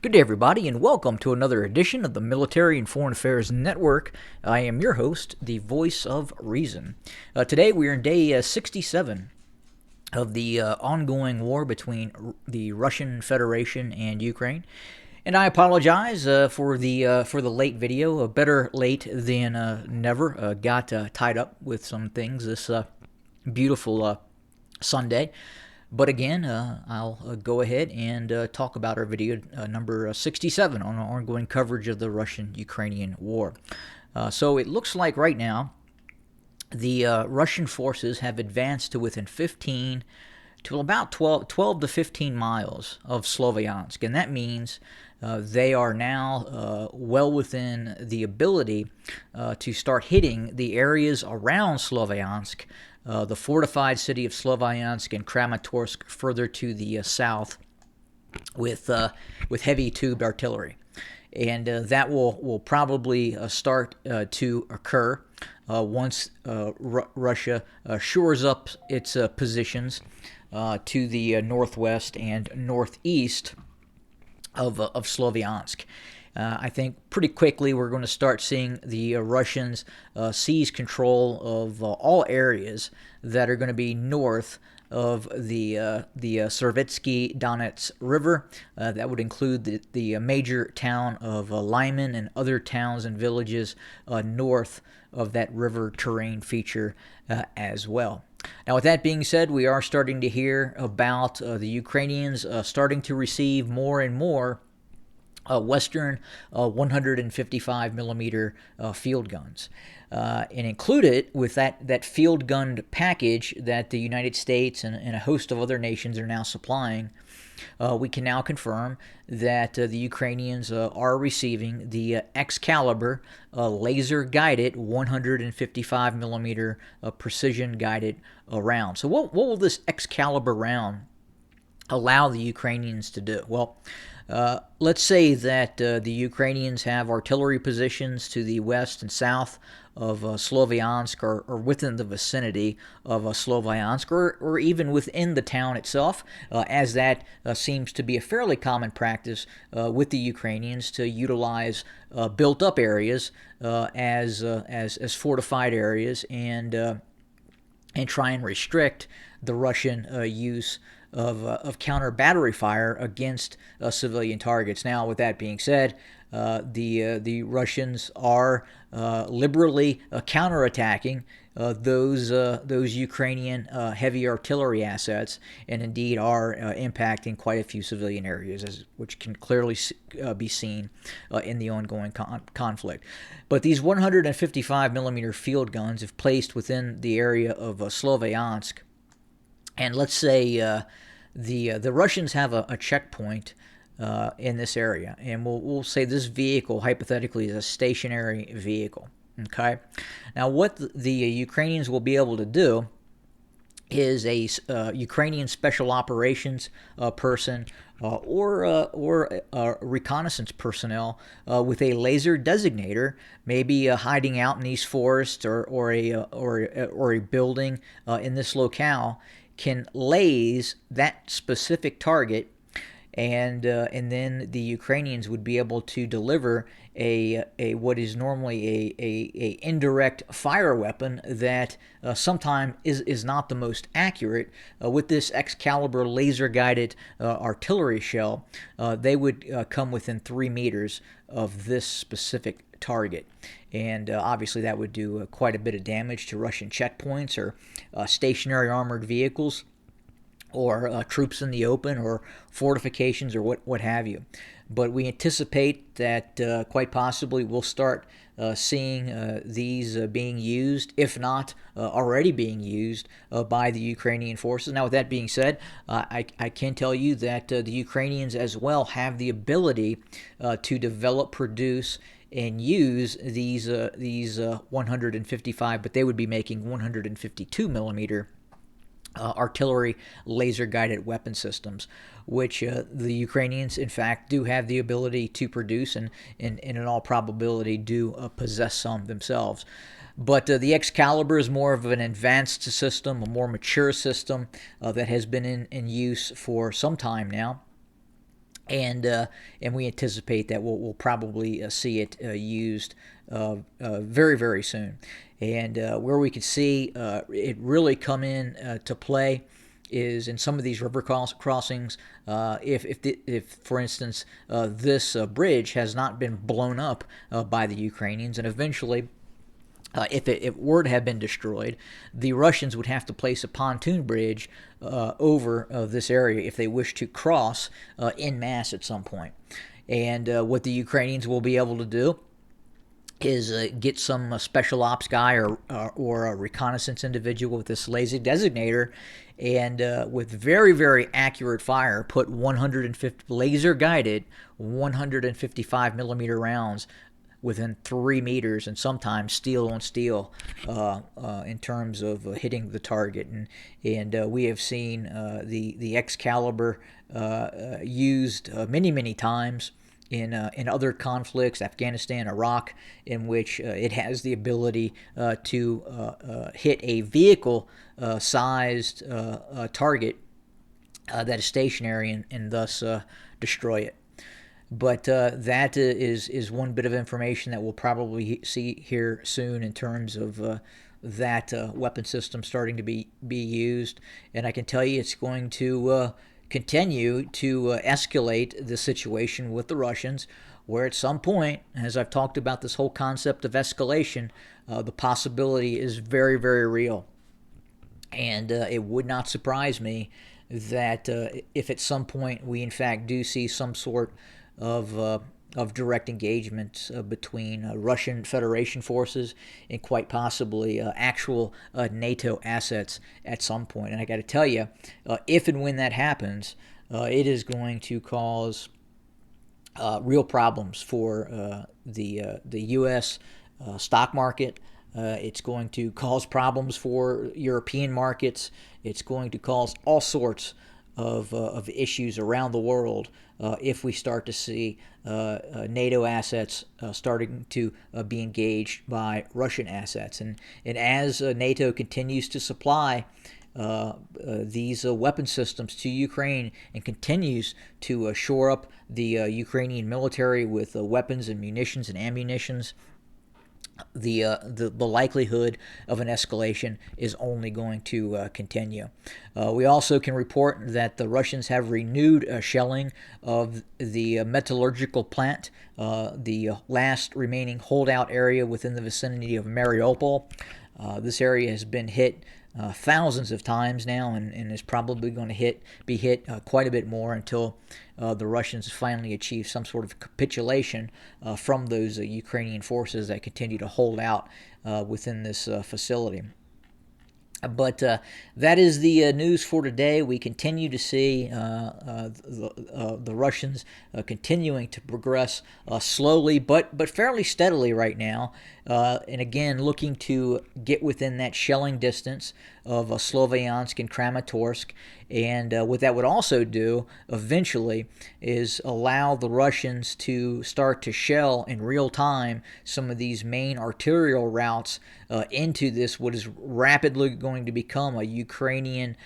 Good day, everybody, and welcome to another edition of the Military and Foreign Affairs Network. I am your host, the Voice of Reason. Today, we are in day 67 of the ongoing war between the Russian Federation and Ukraine. And I apologize for the late video. Better late than never. Got tied up with some things this beautiful Sunday. But again, I'll go ahead and talk about our video number 67 on our ongoing coverage of the Russian-Ukrainian war. So it looks like right now the Russian forces have advanced to within 15 to about 12 to 15 miles of Slovyansk, and that means they are now well within the ability to start hitting the areas around Slovyansk, the fortified city of Slovyansk and Kramatorsk further to the south with heavy tubed artillery. And that will probably start to occur once Russia shores up its positions to the northwest and northeast of Slovyansk. I think pretty quickly we're going to start seeing the Russians seize control of all areas that are going to be north of the Servitsky Donets River. That would include the major town of Lyman and other towns and villages north of that river terrain feature as well. Now, with that being said, we are starting to hear about the Ukrainians starting to receive more and more Western 155 millimeter field guns. And included with that field gun package that the United States and a host of other nations are now supplying, we can now confirm that the Ukrainians are receiving the Excalibur laser-guided 155 millimeter precision-guided round. So what will this Excalibur round allow the Ukrainians to do? Well, let's say that the Ukrainians have artillery positions to the west and south of Slovyansk or within the vicinity of Slovyansk or even within the town itself, as that seems to be a fairly common practice with the Ukrainians to utilize built-up areas as fortified areas and try and restrict the Russian use of counter battery fire against civilian targets. Now, with that being said, the Russians are liberally counterattacking those Ukrainian heavy artillery assets, and indeed are impacting quite a few civilian areas, which can clearly be seen in the ongoing conflict. But these 155 millimeter field guns, if placed within the area of Slovyansk, and let's say the Russians have a checkpoint in this area, and we'll say this vehicle hypothetically is a stationary vehicle. Okay, now what the Ukrainians will be able to do is a Ukrainian special operations person or reconnaissance personnel with a laser designator, maybe hiding out in these forests or a building in this locale, can laze that specific target, and then the Ukrainians would be able to deliver a what is normally a indirect fire weapon that sometimes is not the most accurate. With this Excalibur laser guided artillery shell, they would come within 3 meters of this specific target. And obviously that would do quite a bit of damage to Russian checkpoints or stationary armored vehicles or troops in the open or fortifications or what have you. But we anticipate that quite possibly we'll start seeing these being used, if not already being used, by the Ukrainian forces. Now, with that being said, I can tell you that the Ukrainians as well have the ability to develop, produce, and use these 155, but they would be making 152 millimeter artillery laser-guided weapon systems, which the Ukrainians, in fact, do have the ability to produce and in all probability do possess some themselves. But the Excalibur is more of an advanced system, a more mature system that has been in use for some time now. and we anticipate that we'll probably see it used very, very soon. And where we could see it really come in to play is in some of these river crossings. If for instance, this bridge has not been blown up by the Ukrainians, and eventually if it were to have been destroyed, the Russians would have to place a pontoon bridge over this area if they wish to cross en masse at some point. And what the Ukrainians will be able to do is get some special ops guy or a reconnaissance individual with this laser designator, and with very, very accurate fire, put 150 laser guided 155 millimeter rounds within 3 meters, and sometimes steel on steel in terms of hitting the target. And we have seen the Excalibur used many times in other conflicts, Afghanistan, Iraq, in which it has the ability to hit a vehicle-sized target that is stationary and thus destroy it. But that is one bit of information that we'll probably see here soon in terms of that weapon system starting to be used. And I can tell you it's going to continue to escalate the situation with the Russians, where at some point, as I've talked about this whole concept of escalation, the possibility is very, very real. And it would not surprise me that if at some point we in fact do see some sort of direct engagement between Russian Federation forces and quite possibly actual NATO assets at some point. And I got to tell you, if and when that happens, it is going to cause real problems for the U.S. Stock market. It's going to cause problems for European markets. It's going to cause all sorts of issues around the world if we start to see NATO assets starting to be engaged by Russian assets. And as NATO continues to supply these weapon systems to Ukraine and continues to shore up the Ukrainian military with weapons and munitions and ammunitions, the likelihood of an escalation is only going to continue. We also can report that the Russians have renewed shelling of the metallurgical plant, the last remaining holdout area within the vicinity of Mariupol. This area has been hit thousands of times now, and is probably going to be hit quite a bit more until the Russians finally achieve some sort of capitulation from those Ukrainian forces that continue to hold out within this facility. But that is the news for today. We continue to see the Russians continuing to progress slowly but fairly steadily right now. And again, looking to get within that shelling distance of Slovyansk and Kramatorsk. And what that would also do eventually is allow the Russians to start to shell in real time some of these main arterial routes into this, what is rapidly going to become a Ukrainian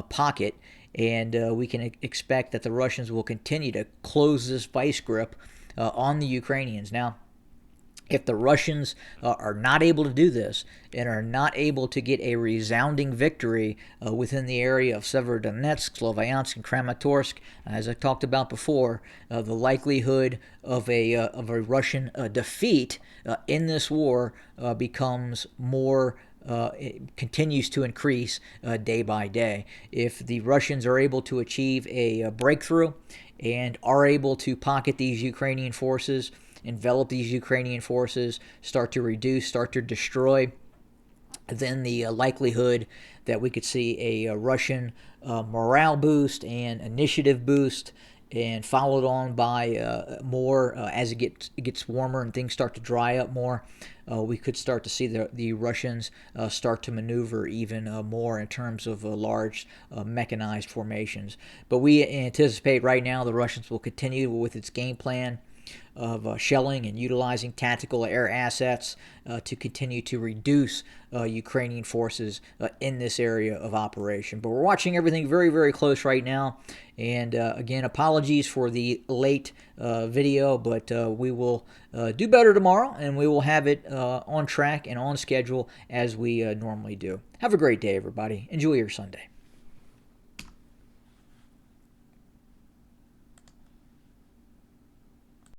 pocket. And we can expect that the Russians will continue to close this vice grip on the Ukrainians. Now, if the Russians are not able to do this and are not able to get a resounding victory within the area of Donets, Slovyansk, and Kramatorsk, as I talked about before, the likelihood of a Russian defeat in this war becomes more. It continues to increase day by day. If the Russians are able to achieve a breakthrough and are able to pocket these Ukrainian forces, envelop these Ukrainian forces, start to reduce, start to destroy, then the likelihood that we could see a Russian morale boost and initiative boost, and followed on by more as it gets warmer and things start to dry up more, we could start to see the Russians start to maneuver even more in terms of large mechanized formations. But we anticipate right now the Russians will continue with its game plan of shelling and utilizing tactical air assets to continue to reduce Ukrainian forces in this area of operation. But we're watching everything very, very close right now. And again, apologies for the late video, but we will do better tomorrow, and we will have it on track and on schedule as we normally do. Have a great day, everybody. Enjoy your Sunday.